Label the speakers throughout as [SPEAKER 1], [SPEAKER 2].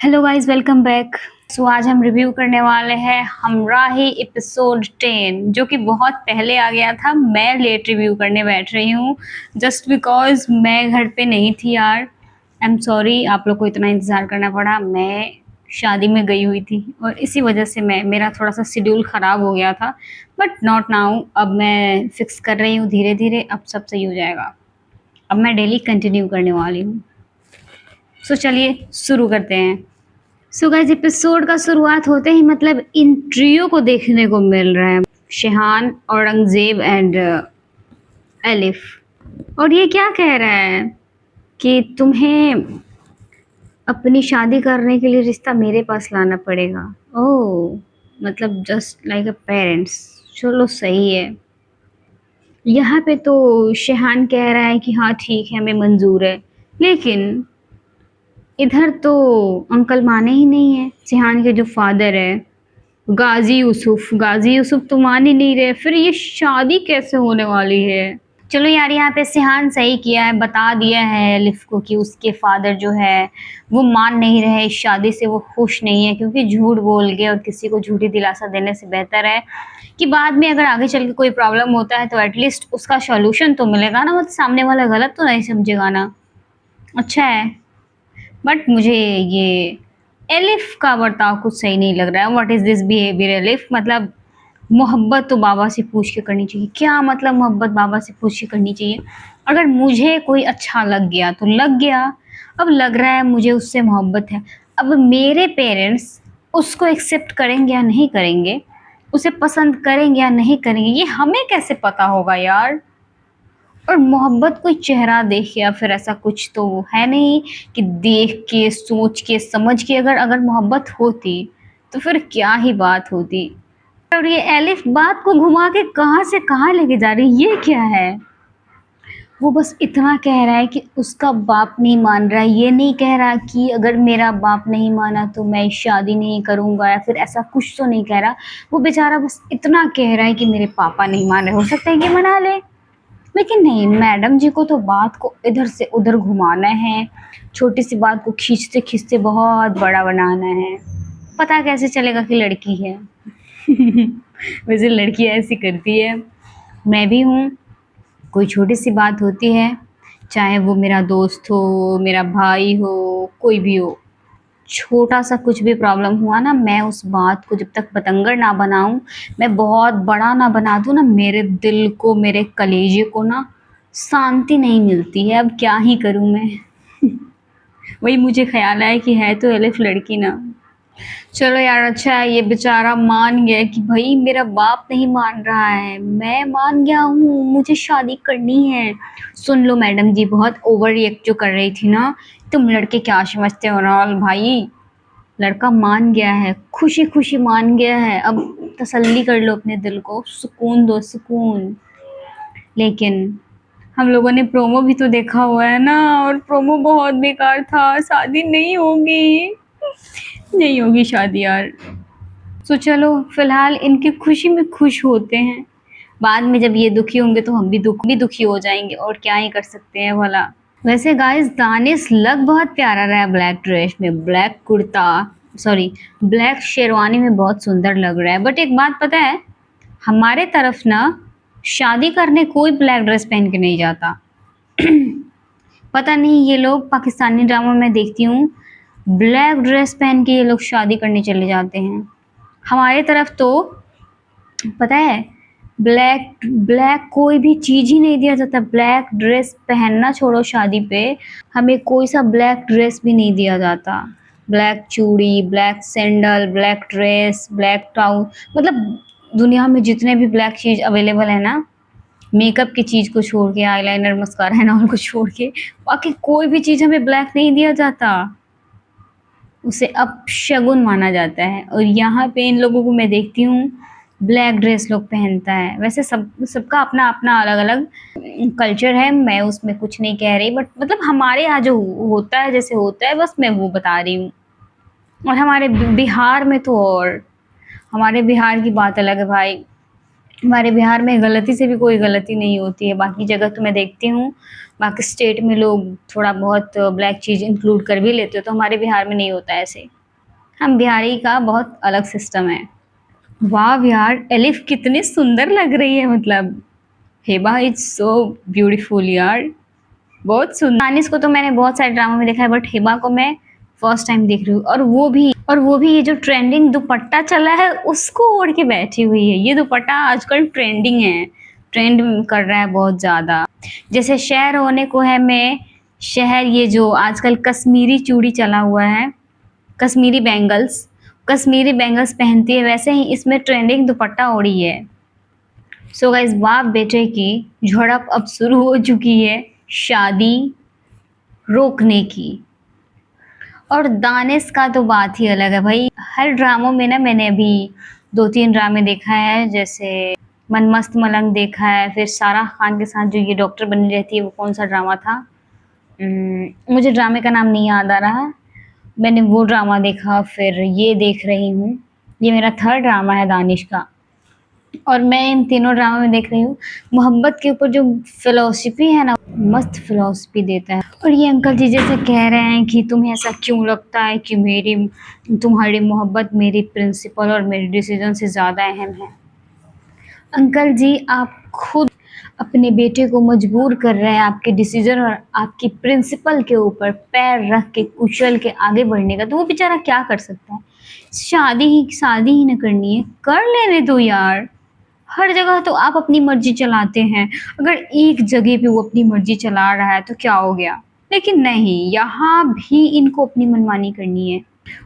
[SPEAKER 1] Hello guys, welcome back. So आज हम review करने वाले हैं हमराही एपिसोड 10, जो कि बहुत पहले आ गया था। मैं लेट रिव्यू करने बैठ रही हूँ जस्ट बिकॉज मैं घर पे नहीं थी यार। आई एम सॉरी, आप लोग को इतना इंतज़ार करना पड़ा। मैं शादी में गई हुई थी और इसी वजह से मेरा थोड़ा सा शेड्यूल ख़राब हो गया था, बट नॉट नाउ। अब मैं फिक्स कर रही हूँ धीरे धीरे, अब सब सही हो जाएगा। अब मैं डेली कंटिन्यू करने वाली हूँ। सो चलिए शुरू करते हैं। सो गाइस, एपिसोड का शुरुआत होते ही मतलब इन ट्रियो को देखने को मिल रहा है, शेहान, औरंगजेब एंड एलिफ। और ये क्या कह रहा है कि तुम्हें अपनी शादी करने के लिए रिश्ता मेरे पास लाना पड़ेगा। ओह, मतलब जस्ट लाइक अ पेरेंट्स। चलो सही है। यहाँ पे तो शेहान कह रहा है कि हाँ ठीक है, हमें मंजूर है, लेकिन इधर तो अंकल माने ही नहीं है। सिहान के जो फादर है गाजी यूसुफ तो मान ही नहीं रहे। फिर ये शादी कैसे होने वाली है? चलो यार, यहाँ पे सिहान सही किया है, बता दिया है लिफ को कि उसके फादर जो है वो मान नहीं रहे, इस शादी से वो खुश नहीं है, क्योंकि झूठ बोल के और किसी को झूठी दिलासा देने से बेहतर है कि बाद में अगर आगे चल के कोई प्रॉब्लम होता है तो एटलीस्ट उसका सॉल्यूशन तो मिलेगा ना, मतलब सामने वाला गलत तो नहीं समझेगा ना। अच्छा है, बट मुझे ये एलिफ का बर्ताव कुछ सही नहीं लग रहा है। What is this behaviour elif? मतलब मोहब्बत तो बाबा से पूछ के करनी चाहिए। क्या मतलब मोहब्बत बाबा से पूछ के करनी चाहिए? अगर मुझे कोई अच्छा लग गया तो लग गया, अब लग रहा है मुझे उससे मोहब्बत है। अब मेरे पेरेंट्स उसको एक्सेप्ट करेंगे या नहीं करेंगे, उसे पसंद करेंगे या नहीं करेंगे, ये हमें कैसे पता होगा यार? और मोहब्बत कोई चेहरा देख के या फिर ऐसा कुछ तो है नहीं कि देख के सोच के समझ के। अगर अगर मोहब्बत होती तो फिर क्या ही बात होती। और ये एलिफ बात को घुमा के कहाँ से कहाँ लेके जा रही, ये क्या है? वो बस इतना कह रहा है कि उसका बाप नहीं मान रहा है, ये नहीं कह रहा कि अगर मेरा बाप नहीं माना तो मैं शादी नहीं करूँगा, या फिर ऐसा कुछ तो नहीं कह रहा। वो बेचारा बस इतना कह रहा है कि मेरे पापा नहीं मान रहे, हो सकता है कि मना ले। लेकिन नहीं, मैडम जी को तो बात को इधर से उधर घुमाना है, छोटी सी बात को खींचते खींचते बहुत बड़ा बनाना है। पता कैसे चलेगा कि लड़की है? वैसे लड़कियां ऐसी करती है, मैं भी हूँ। कोई छोटी सी बात होती है, चाहे वो मेरा दोस्त हो, मेरा भाई हो, कोई भी हो, छोटा सा कुछ भी प्रॉब्लम हुआ ना, मैं उस बात को जब तक बतंगड़ ना बनाऊं, मैं बहुत बड़ा ना बना दूं ना, मेरे दिल को, मेरे कलेजे को ना शांति नहीं मिलती है। अब क्या ही करूं मैं। वही मुझे ख्याल आया कि है तो एलिफ लड़की ना। चलो यार, अच्छा है ये बेचारा मान गया कि भाई मेरा बाप नहीं मान रहा है, मैं मान गया हूँ, मुझे शादी करनी है। सुन लो मैडम जी, बहुत ओवर रिएक्ट जो कर रही थी ना, तुम लड़के क्या समझते हो ना भाई। लड़का मान गया है, खुशी खुशी मान गया है, अब तसल्ली कर लो अपने दिल को, सुकून दो, सुकून। लेकिन हम लोगों ने प्रोमो भी तो देखा हुआ है ना, और प्रोमो बहुत बेकार था। शादी नहीं होगी, नहीं होगी शादी यार। तो चलो फिलहाल इनकी खुशी में खुश होते हैं, बाद में जब ये दुखी होंगे तो हम भी दुखी हो जाएंगे, और क्या ही कर सकते हैं भला। वैसे गाइस, दानिश लग बहुत प्यारा रहा है ब्लैक ड्रेस में, black kurta, sorry black sherwani में बहुत सुंदर लग रहा है। बट एक बात पता है, हमारे तरफ ना शादी करने कोई ब्लैक ड्रेस पहन के नहीं जाता। पता नहीं, ये लोग पाकिस्तानी ड्रामा में देखती हूँ, ब्लैक ड्रेस पहन के ये लोग शादी करने चले जाते हैं। हमारे तरफ तो पता है, ब्लैक ब्लैक कोई भी चीज़ ही नहीं दिया जाता। ब्लैक ड्रेस पहनना छोड़ो, शादी पे हमें कोई सा ब्लैक ड्रेस भी नहीं दिया जाता। ब्लैक चूड़ी, black sandal, black dress, black town, मतलब दुनिया में जितने भी ब्लैक चीज़ अवेलेबल है ना, मेकअप की चीज़ को छोड़ के, आईलाइनर, मस्कारा एंड ऑल को छोड़ के, बाकी कोई भी चीज़ हमें ब्लैक नहीं दिया जाता। उसे अपशगुन माना जाता है। और यहाँ पे इन लोगों को मैं देखती हूँ, ब्लैक ड्रेस लोग पहनता है। वैसे सबका अपना अपना अलग अलग कल्चर है, मैं उसमें कुछ नहीं कह रही, बट मतलब हमारे यहाँ जो होता है, जैसे होता है, बस मैं वो बता रही हूँ। और हमारे बिहार में तो, और हमारे बिहार की बात अलग है भाई। हमारे बिहार में गलती से भी कोई गलती नहीं होती है। बाकी जगह तो मैं देखती हूँ, बाकी स्टेट में लोग थोड़ा बहुत ब्लैक चीज़ इंक्लूड कर भी लेते हो, तो हमारे बिहार में नहीं होता ऐसे। हम बिहारी का बहुत अलग सिस्टम है। वाह यार, एलिफ कितनी सुंदर लग रही है, मतलब हेबा इज सो ब्यूटीफुल यार, बहुत सुंदर। दानिश को तो मैंने बहुत सारे ड्रामा में देखा है, बट हेबा को मैं फर्स्ट टाइम देख रही हूँ। और वो भी ये जो ट्रेंडिंग दुपट्टा चला है उसको ओढ़ के बैठी हुई है। ये दुपट्टा आजकल ट्रेंडिंग है, ट्रेंड कर रहा है बहुत ज़्यादा। जैसे शहर होने को है में शहर, ये जो आजकल कश्मीरी चूड़ी चला हुआ है, कश्मीरी बेंगल्स पहनती है, वैसे ही इसमें ट्रेंडिंग दुपट्टा ओढ़ी है। सो गाइस, बाप बेटे की झड़प अब शुरू हो चुकी है शादी रोकने की। और दानिश का तो बात ही अलग है भाई। हर ड्रामों में ना, मैंने अभी 2-3 ड्रामे देखा है, जैसे मन मस्त मलंग देखा है, फिर सारा खान के साथ जो ये डॉक्टर बनी रहती है, वो कौन सा ड्रामा था, मुझे ड्रामे का नाम नहीं याद आ रहा। मैंने वो ड्रामा देखा, फिर ये देख रही हूँ। ये मेरा थर्ड ड्रामा है दानिश का, और मैं इन तीनों ड्रामा में देख रही हूँ। मोहब्बत के ऊपर जो फिलॉसफी है ना, मस्त फिलॉसफी देता है। और ये अंकल जी जैसे कह रहे हैं कि तुम्हें ऐसा क्यों लगता है कि तुम्हारी मोहब्बत मेरी प्रिंसिपल और मेरे डिसीजन से ज़्यादा अहम है। अंकल जी, आप खुद अपने बेटे को मजबूर कर रहे हैं आपके डिसीजन और आपकी प्रिंसिपल के ऊपर पैर रख के कुचल के आगे बढ़ने का, तो वो बेचारा क्या कर सकता है। शादी ही न करनी है, कर लेने दो यार। हर जगह तो आप अपनी मर्जी चलाते हैं, अगर एक जगह पे वो अपनी मर्जी चला रहा है तो क्या हो गया, लेकिन नहीं, यहाँ भी इनको अपनी मनमानी करनी है।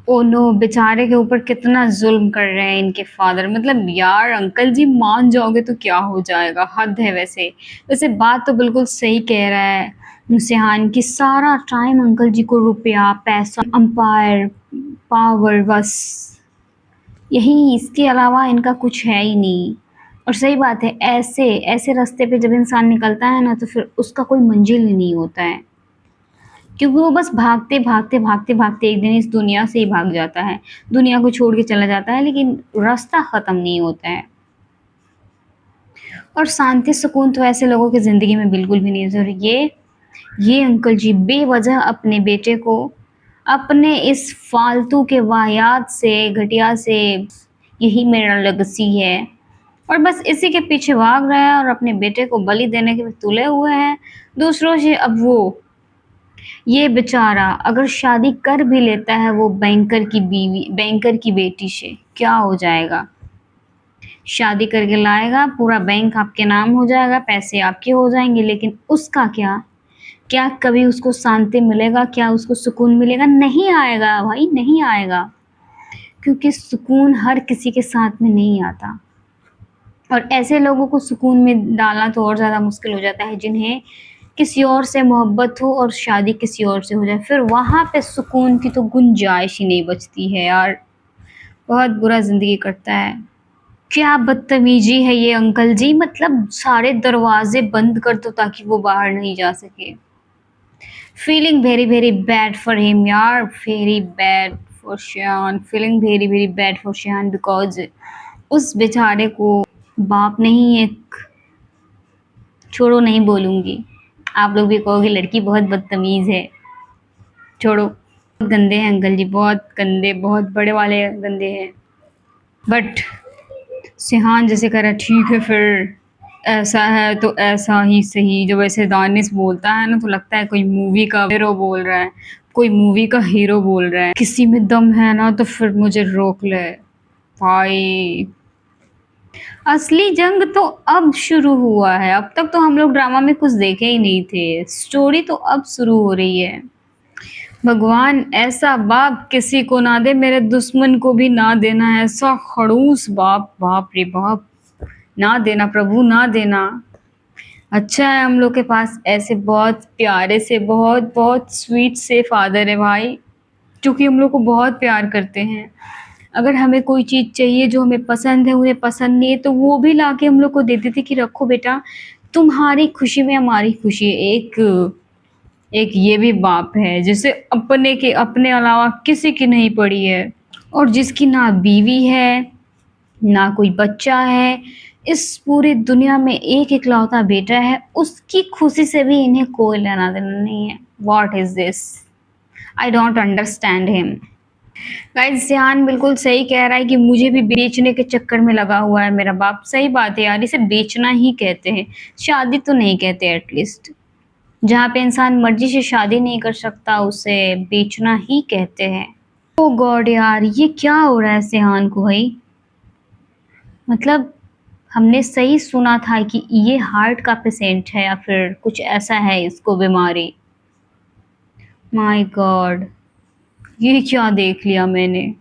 [SPEAKER 1] ओ नो, बेचारे के ऊपर कितना जुल्म कर रहे हैं इनके फादर। मतलब यार, अंकल जी मान जाओगे तो क्या हो जाएगा, हद है। वैसे वैसे बात तो बिल्कुल सही कह रहा है सिहान की, सारा टाइम अंकल जी को रुपया, पैसा, अंपायर, पावर, बस यही, इसके अलावा इनका कुछ है ही नहीं। और सही बात है, ऐसे ऐसे रास्ते पे जब इंसान निकलता है ना, तो फिर उसका कोई मंजिल ही नहीं होता है, क्योंकि वो बस भागते भागते भागते भागते एक दिन इस दुनिया से ही भाग जाता है, दुनिया को छोड़ के चला जाता है, लेकिन रास्ता ख़त्म नहीं होता है। और शांति सुकून तो ऐसे लोगों की ज़िंदगी में बिल्कुल भी नहीं है। और ये अंकल जी बेवजह अपने बेटे को अपने इस फालतू के वाहियात से, घटिया से, यही मेरा लेगेसी है, और बस इसी के पीछे भाग रहे हैं और अपने बेटे को बलि देने के तुले हुए हैं दूसरों से। अब वो, ये बेचारा अगर शादी कर भी लेता है वो बैंकर की बेटी से, क्या हो जाएगा। शादी करके लाएगा, पूरा बैंक आपके नाम हो जाएगा, पैसे आपके हो जाएंगे, लेकिन उसका क्या, क्या कभी उसको शांति मिलेगा, क्या उसको सुकून मिलेगा? नहीं आएगा भाई, नहीं आएगा, क्योंकि सुकून हर किसी के साथ में नहीं आता। और ऐसे लोगों को सुकून में डालना तो और ज़्यादा मुश्किल हो जाता है, जिन्हें किसी और से मोहब्बत हो और शादी किसी और से हो जाए, फिर वहाँ पे सुकून की तो गुंजाइश ही नहीं बचती है यार। बहुत बुरा ज़िंदगी कटता है। क्या बदतमीजी है ये अंकल जी, मतलब सारे दरवाजे बंद कर दो ताकि वो बाहर नहीं जा सके। Feeling very very bad for him यार, very bad for Shiyan, feeling very very bad for Shiyan, because उस बेचारे को बाप नहीं, एक, छोड़ो, नहीं बोलूँगी, आप लोग भी कहोगे लड़की बहुत बदतमीज़ है, छोड़ो। बहुत गंदे हैं अंकल जी, बहुत गंदे, बहुत बड़े वाले गंदे हैं। बट सिहान जैसे कह रहा है, ठीक है फिर ऐसा है तो ऐसा ही सही। जब ऐसे दानिश बोलता है ना, तो लगता है कोई मूवी का हीरो बोल रहा है, कोई मूवी का हीरो बोल रहा है। किसी में दम है ना तो फिर मुझे रोक ले भाई। असली जंग तो अब शुरू हुआ है, अब तक तो हम लोग ड्रामा में कुछ देखे ही नहीं थे, स्टोरी तो अब शुरू हो रही है। भगवान ऐसा बाप किसी को ना दे, मेरे दुश्मन को भी ना देना, ऐसा खड़ूस बाप, बाप रे बाप, ना देना प्रभु, ना देना। अच्छा है हम लोग के पास ऐसे बहुत प्यारे से, बहुत बहुत स्वीट से फादर है भाई, जो कि हम लोग को बहुत प्यार करते हैं। अगर हमें कोई चीज़ चाहिए जो हमें पसंद है, उन्हें पसंद नहीं है, तो वो भी लाके हम लोग को देते थे कि रखो बेटा, तुम्हारी खुशी में हमारी खुशी है। एक ये भी बाप है जिसे अपने अलावा किसी की नहीं पड़ी है, और जिसकी ना बीवी है, ना कोई बच्चा है, इस पूरी दुनिया में एक इकलौता बेटा है, उसकी खुशी से भी इन्हें कोई लेना-देना नहीं है। What is this? I don't understand him. Guys Ziyan बिल्कुल सही कह रहा है कि मुझे भी बेचने के चक्कर में लगा हुआ है मेरा बाप। सही बात है यार, इसे बेचना ही कहते हैं, शादी तो नहीं कहते एटलीस्ट। जहाँ पे इंसान मर्ज़ी से शादी नहीं कर सकता, उसे बेचना ही कहते हैं। ओह गॉड यार! ये क्या हो रहा है ज़ियान को भाई? मतलब हमने सही सुना था कि ये हार्ट का पेशेंट है या फिर कुछ ऐसा है इसको बीमारी। My God! ये क्या देख लिया मैंने?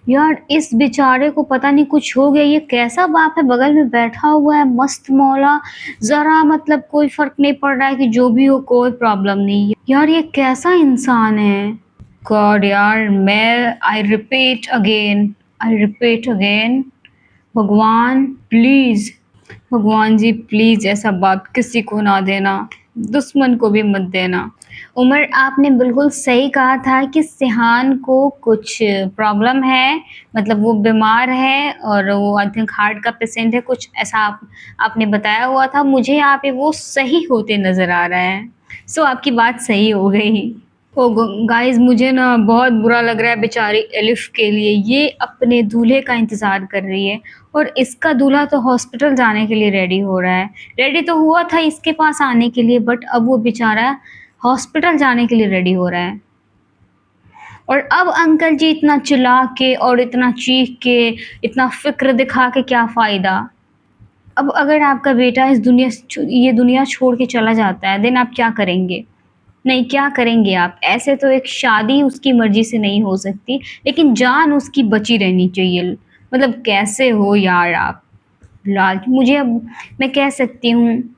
[SPEAKER 1] यार इस बेचारे को पता नहीं कुछ हो गया, ये कैसा बाप है, बगल में बैठा हुआ है मस्त मौला, ज़रा मतलब कोई फ़र्क नहीं पड़ रहा है कि जो भी हो कोई प्रॉब्लम नहीं है। यार ये कैसा इंसान है? गॉड यार मैं आई रिपीट अगेन भगवान प्लीज़, भगवान जी प्लीज़ ऐसा बाप किसी को ना देना, दुश्मन को भी मत देना। उमर आपने बिल्कुल सही कहा था कि सिहान को कुछ प्रॉब्लम है, मतलब वो बीमार है और वो आई थिंक हार्ट का पेशेंट है, कुछ ऐसा आपने बताया हुआ था। मुझे यहाँ पे वो सही होते नज़र आ रहा है। सो आपकी बात सही हो गई। ओ गाइस मुझे ना बहुत बुरा लग रहा है बेचारी एलिफ के लिए। ये अपने दूल्हे का इंतज़ार कर रही है और इसका दूल्हा तो हॉस्पिटल जाने के लिए रेडी हो रहा है। रेडी तो हुआ था इसके पास आने के लिए, बट अब वो बेचारा हॉस्पिटल जाने के लिए रेडी हो रहा है। और अब अंकल जी इतना चिल्ला के और इतना चीख के, इतना फ़िक्र दिखा के क्या फ़ायदा? अब अगर आपका बेटा ये दुनिया छोड़ के चला जाता है, देन आप क्या करेंगे? नहीं, क्या करेंगे आप? ऐसे तो एक शादी उसकी मर्ज़ी से नहीं हो सकती, लेकिन जान उसकी बची रहनी चाहिए। मतलब कैसे हो यार आप? मुझे अब मैं कह सकती हूँ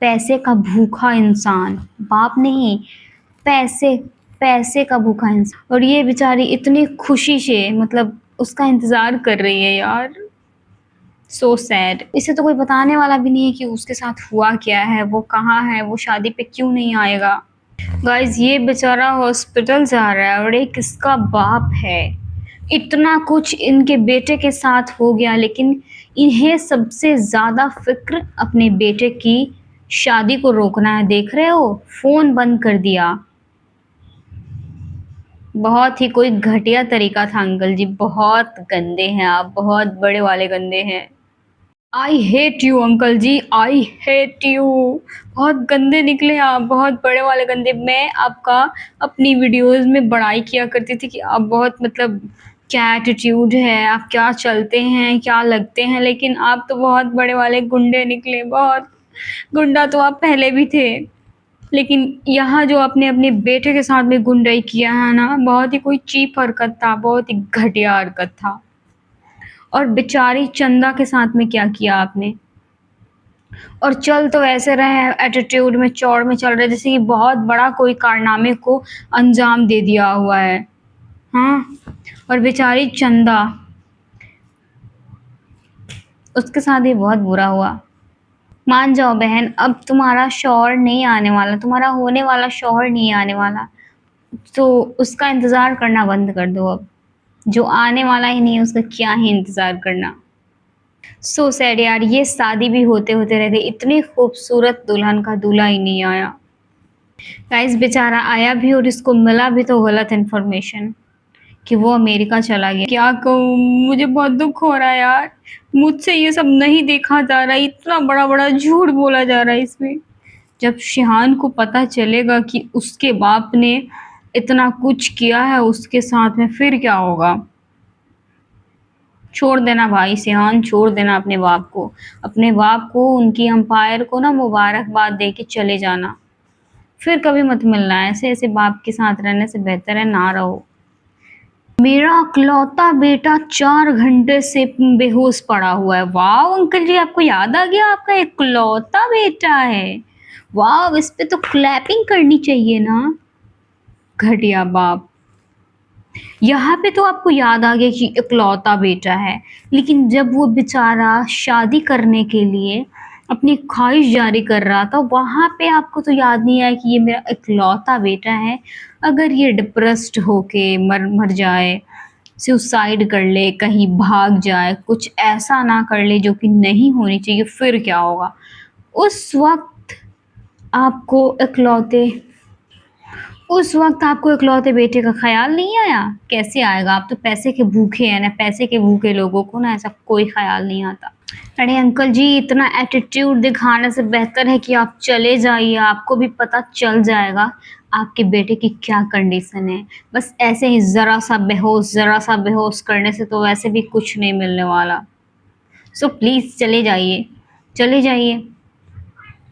[SPEAKER 1] पैसे का भूखा इंसान, बाप नहीं, पैसे पैसे का भूखा इंसान। और ये बेचारी इतनी खुशी से मतलब उसका इंतज़ार कर रही है यार। So sad. इसे तो कोई बताने वाला भी नहीं है कि उसके साथ हुआ क्या है, वो कहाँ है, वो शादी पे क्यों नहीं आएगा। गाइस ये बेचारा हॉस्पिटल जा रहा है और एक इसका बाप है। इतना कुछ इनके बेटे के साथ हो गया, लेकिन इन्हें सबसे ज़्यादा फ़िक्र अपने बेटे की शादी को रोकना है। देख रहे हो? फ़ोन बंद कर दिया। बहुत ही कोई घटिया तरीका था अंकल जी, बहुत गंदे हैं आप, बहुत बड़े वाले गंदे हैं। I hate you uncle ji, I hate you. बहुत गंदे निकले आप, बहुत बड़े वाले गंदे। मैं आपका अपनी वीडियोज़ में बड़ाई किया करती थी कि आप बहुत मतलब क्या एटीट्यूड है, आप क्या चलते हैं, क्या लगते हैं, लेकिन आप तो बहुत बड़े वाले गुंडे निकले, बहुत। गुंडा तो आप पहले भी थे, लेकिन यहाँ जो आपने अपने बेटे के साथ में गुंडाई किया है ना, बहुत ही कोई चीप हरकत था, बहुत ही घटिया हरकत था। और बेचारी चंदा के साथ में क्या किया आपने? और चल तो ऐसे रहे हैं एटीट्यूड में, चौड़ में चल रहे जैसे कि बहुत बड़ा कोई कारनामे को अंजाम दे दिया हुआ है। हाँ, और बेचारी चंदा, उसके साथ ही बहुत बुरा हुआ। मान जाओ बहन, अब तुम्हारा शौहर नहीं आने वाला, तुम्हारा होने वाला शौहर नहीं आने वाला, तो उसका इंतज़ार करना बंद कर दो अब। जो आने वाला ही नहीं है उसका क्या ही इंतज़ार करना। सो सैड यार, ये शादी भी होते-होते रह गई, इतनी खूबसूरत दुल्हन का दूल्हा ही नहीं आया। गाइस बेचारा आया भी और इसको मिला भी तो गलत इन्फॉर्मेशन कि वो अमेरिका चला गया। क्या कहूँ, मुझे बहुत दुख हो रहा है यार, मुझसे ये सब नहीं देखा जा रहा, इतना बड़ा-बड़ा झूठ बोला जा रहा है इसमें। जब शिहान को पता चलेगा कि उसके बाप ने इतना कुछ किया है उसके साथ में, फिर क्या होगा? छोड़ देना भाई शिहान, छोड़ देना अपने बाप को। अपने बाप को, उनकी एम्पायर को ना मुबारकबाद दे के चले जाना। फिर कभी मत मिलना, ऐसे-ऐसे बाप के साथ रहने से बेहतर है ना रहो। मेरा इकलौता बेटा 4 घंटे से बेहोश पड़ा हुआ है। वाह अंकल जी, आपको याद आ गया, आपका इकलौता बेटा है। वाह, इस पे तो क्लैपिंग करनी चाहिए ना। घटिया बाप। यहाँ पे तो आपको याद आ गया कि इकलौता बेटा है, लेकिन जब वो बेचारा शादी करने के लिए अपनी ख्वाहिश जारी कर रहा था, वहाँ पे आपको तो याद नहीं आया कि ये मेरा इकलौता बेटा है। अगर ये डिप्रेस्ड होके मर मर जाए, सुसाइड कर ले, कहीं भाग जाए, कुछ ऐसा ना कर ले जो कि नहीं होनी चाहिए, फिर क्या होगा? उस वक़्त आपको इकलौते उस वक़्त आपको इकलौते बेटे का ख़्याल नहीं आया? कैसे आएगा? आप तो पैसे के भूखे हैं ना, पैसे के भूखे लोगों को ना ऐसा कोई ख़्याल नहीं आता। अरे अंकल जी, इतना एटीट्यूड दिखाने से बेहतर है कि आप चले जाइए, आपको भी पता चल जाएगा आपके बेटे की क्या कंडीशन है। बस ऐसे ही ज़रा-सा बेहोश करने से तो वैसे भी कुछ नहीं मिलने वाला। सो प्लीज़ चले जाइए, चले जाइए।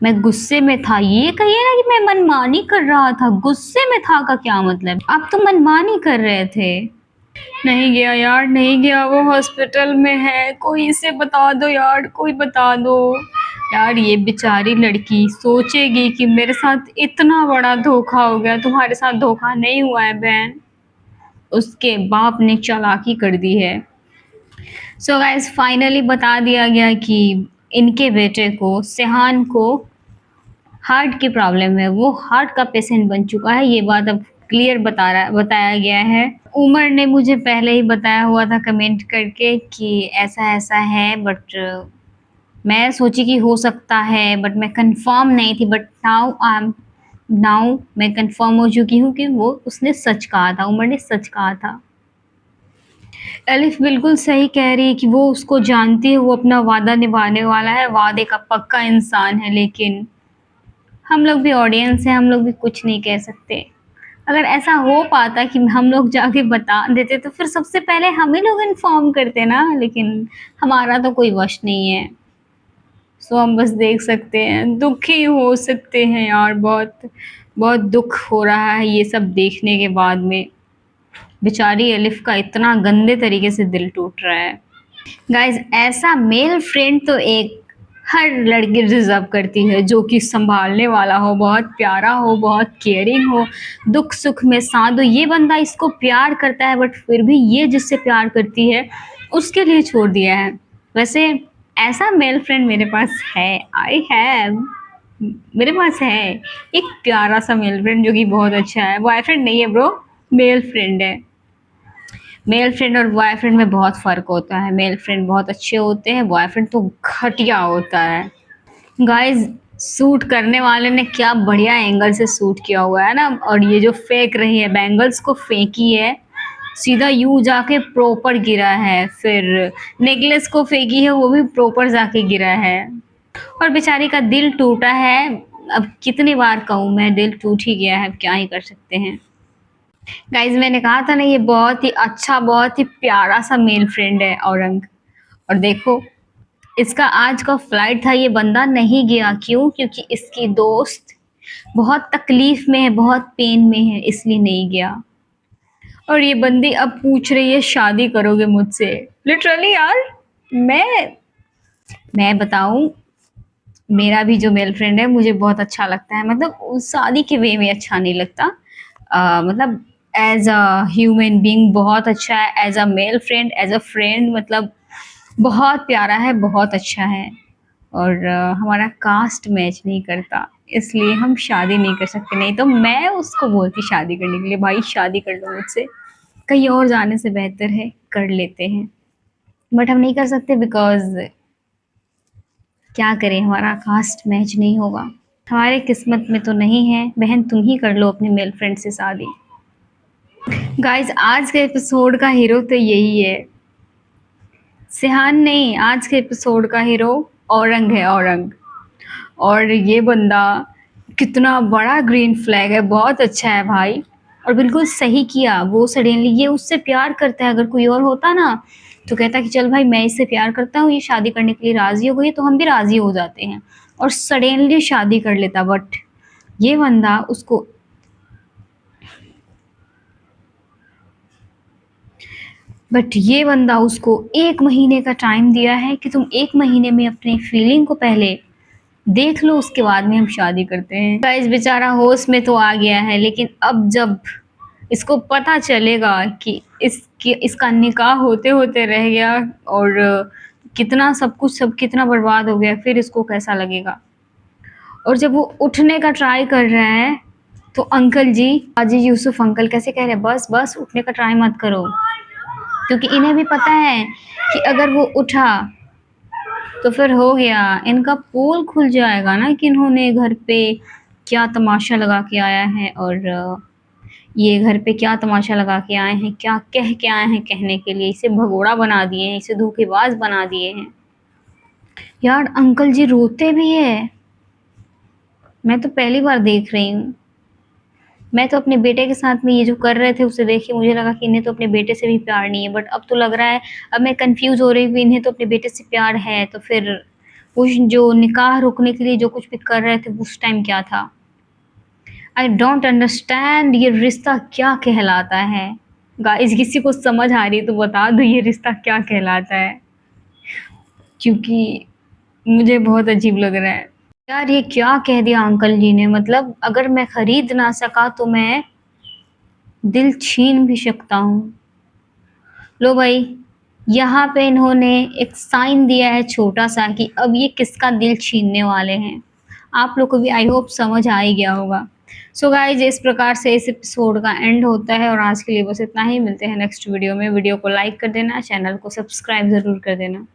[SPEAKER 1] मैं गुस्से में था, ये कहिए ना कि मैं मनमानी कर रहा था। गुस्से में था का क्या मतलब? आप तो मनमानी कर रहे थे। नहीं गया यार, नहीं गया, वो हॉस्पिटल में है, कोई इसे बता दो यार, कोई बता दो यार। ये बेचारी लड़की सोचेगी कि मेरे साथ इतना बड़ा धोखा हो गया, तुम्हारे साथ धोखा नहीं हुआ है बहन। उसके बाप ने चालाकी कर दी है। सो गाइस, फाइनली बता दिया गया कि इनके बेटे को, सेहान को हार्ट की प्रॉब्लम है, वो हार्ट का पेशेंट बन चुका है। ये बात अब क्लियर बताया गया है। उमर ने मुझे पहले ही बताया हुआ था कमेंट करके कि ऐसा-ऐसा है, बट मैं सोची कि हो सकता है, बट मैं कंफर्म नहीं थी। बट नाउ मैं कंफर्म हो चुकी हूँ कि वो उसने सच कहा था, उमर ने सच कहा था। एलिफ बिल्कुल सही कह रही है कि वो उसको जानती है, वो अपना वादा निभाने वाला है, वादे का पक्का इंसान है, लेकिन हम लोग भी ऑडियंस हैं, हम लोग भी कुछ नहीं कह सकते। अगर ऐसा हो पाता कि हम लोग जाके बता देते तो फिर सबसे पहले हम ही लोग इन्फॉर्म करते ना, लेकिन हमारा तो कोई वश नहीं है। सो हम बस देख सकते हैं, दुखी हो सकते हैं यार। बहुत बहुत दुख हो रहा है ये सब देखने के बाद में। बेचारी एलिफ का इतना गंदे तरीके से दिल टूट रहा है। गाइज, ऐसा मेल फ्रेंड तो एक हर लड़की डिजर्व करती है, जो कि संभालने वाला हो, बहुत प्यारा हो, बहुत केयरिंग हो, दुख सुख में साथ दो। ये बंदा इसको प्यार करता है, बट फिर भी ये जिससे प्यार करती है उसके लिए छोड़ दिया है। वैसे ऐसा मेल फ्रेंड मेरे पास है, आई हैव, मेरे पास है एक प्यारा सा मेल फ्रेंड जो कि बहुत अच्छा है। बॉयफ्रेंड नहीं है ब्रो, मेल फ्रेंड है। मेल फ्रेंड और बॉयफ्रेंड में बहुत फ़र्क होता है। मेल फ्रेंड बहुत अच्छे होते हैं, बॉयफ्रेंड तो घटिया होता है। गाइस, सूट करने वाले ने क्या बढ़िया एंगल से सूट किया हुआ है ना। और ये जो फेंक रही है, बैंगल्स को फेंकी है, सीधा यूं जाके प्रॉपर गिरा है। फिर नेकलेस को फेंकी है, वो भी प्रॉपर जाके गिरा है। और बेचारी का दिल टूटा है। अब कितनी बार कहूँ मैं, दिल टूट ही गया है, अब क्या ही कर सकते हैं। गाइज, मैंने कहा था ना, ये बहुत ही अच्छा, बहुत ही प्यारा सा मेल फ्रेंड है औरंग। और देखो, इसका आज का फ्लाइट था, ये बंदा नहीं गया। क्यों? क्योंकि इसकी दोस्त बहुत तकलीफ में है, बहुत पेन में है, इसलिए नहीं गया। और ये बंदी अब पूछ रही है शादी करोगे मुझसे। लिटरली यार, मैं बताऊं, मेरा भी जो मेल फ्रेंड है मुझे बहुत अच्छा लगता है। मतलब उस शादी के वे में अच्छा नहीं लगता। मतलब एज अ ह्यूमन बीइंग बहुत अच्छा है, as a male friend, as a friend, मतलब बहुत प्यारा है, बहुत अच्छा है। और हमारा कास्ट मैच नहीं करता, इसलिए हम शादी नहीं कर सकते। नहीं तो मैं उसको बोलती शादी करने के लिए, भाई शादी कर लो मुझसे, कहीं और जाने से बेहतर है कर लेते हैं। बट हम नहीं कर सकते, बिकॉज क्या करें, हमारा कास्ट मैच नहीं होगा, हमारे किस्मत में तो नहीं है। बहन, तुम ही कर लो अपने मेल फ्रेंड से शादी। गाइस, आज के एपिसोड का हीरो तो यही है, सिहान नहीं, आज के एपिसोड का हीरो औरंग है, औरंग। और ये बंदा कितना बड़ा ग्रीन फ्लैग है, बहुत अच्छा है भाई। और बिल्कुल सही किया, वो सडनली, ये उससे प्यार करता है। अगर कोई और होता ना तो कहता कि चल भाई, मैं इससे प्यार करता हूँ, ये शादी करने के लिए राजी हो गई, तो हम भी राजी हो जाते हैं और सडनली शादी कर लेता। बट ये बंदा उसको बट ये बंदा उसको 1 महीने का टाइम दिया है कि तुम 1 महीने में अपनी फीलिंग को पहले देख लो, उसके बाद में हम शादी करते हैं। गाइस बेचारा होश में तो आ गया है, लेकिन अब जब इसको पता चलेगा कि इसका निकाह होते-होते रह गया और कितना सब कुछ सब कितना बर्बाद हो गया, फिर इसको कैसा लगेगा। और जब वो उठने का ट्राई कर रहा है तो अंकल जी, हाजी यूसुफ अंकल कैसे कह रहे हैं, बस बस उठने का ट्राई मत करो, क्योंकि इन्हें भी पता है कि अगर वो उठा तो फिर हो गया, इनका पोल खुल जाएगा ना कि इन्होंने घर पे क्या तमाशा लगा के आया है और ये घर पे क्या तमाशा लगा के आए हैं, क्या कह के आए हैं कहने के लिए। इसे भगोड़ा बना दिए हैं, इसे धोखेबाज बना दिए हैं। यार अंकल जी रोते भी है, मैं तो पहली बार देख रही हूँ। मैं तो अपने बेटे के साथ में ये जो कर रहे थे उसे देख के मुझे लगा कि इन्हें तो अपने बेटे से भी प्यार नहीं है, बट अब तो लग रहा है, अब मैं कंफ्यूज हो रही हूँ, इन्हें तो अपने बेटे से प्यार है, तो फिर उस जो निकाह रोकने के लिए जो कुछ भी कर रहे थे उस टाइम क्या था। आई डोंट अंडरस्टैंड ये रिश्ता क्या कहलाता है। गाइस किसी को समझ आ रही है तो बता दो ये रिश्ता क्या कहलाता है, क्योंकि मुझे बहुत अजीब लग रहा है। यार ये क्या कह दिया अंकल जी ने, मतलब अगर मैं खरीद ना सका तो मैं दिल छीन भी सकता हूँ। लो भाई, यहाँ पे इन्होंने एक साइन दिया है छोटा सा कि अब ये किसका दिल छीनने वाले हैं। आप लोग को भी आई होप समझ आ ही गया होगा। सो गाइज इस प्रकार से इस एपिसोड का एंड होता है और आज के लिए बस इतना ही। मिलते हैं नेक्स्ट वीडियो में। वीडियो को लाइक कर देना, चैनल को सब्सक्राइब ज़रूर कर देना।